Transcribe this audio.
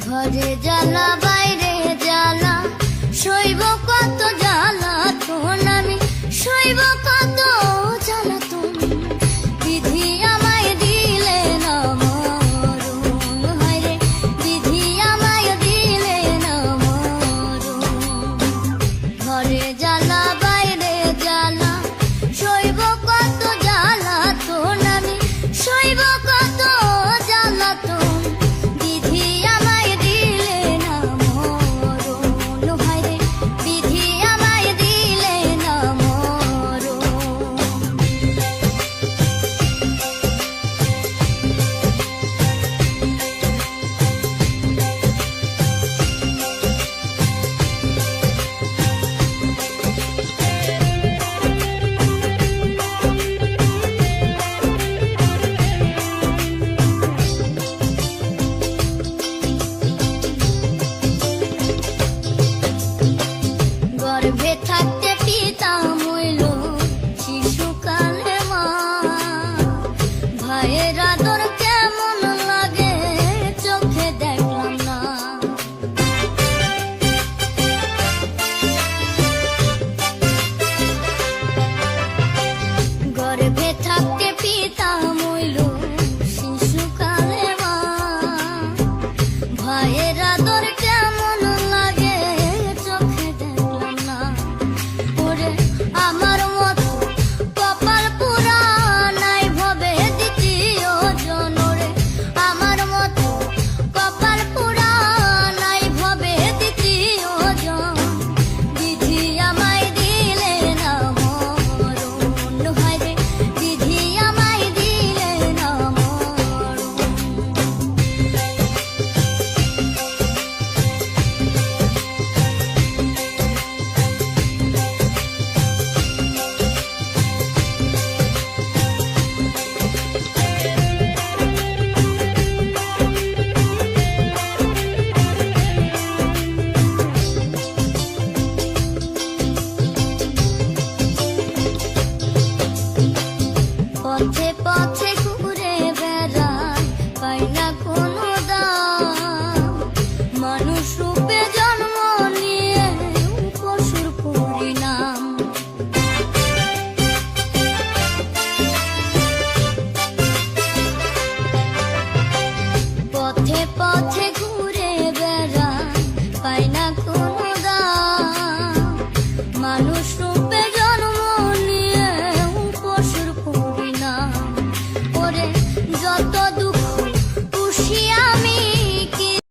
ঘরে জ্বালা বাইরে জ্বালা, সইব কত জ্বালা তোন আমি, সইব কত জ্বালা তোন। বিধি আমায় দিলে না মরণ, হায়রে বিধি আমায় দিলে না মরণ। ঘরে জ্বালা বাইরে জ্বালা, সইব কত জ্বালা তোন আমি, সইব কত জ্বালা তোন। গর্ভে থাকতে পিতা মইল শিশুকালে মা, ভাইয়ের আদর কেমন লাগে চোখে দেখলাম না। গর্ভে থাকতে পিতা মইল শিশুকালে মা, ভাইয়ের আদর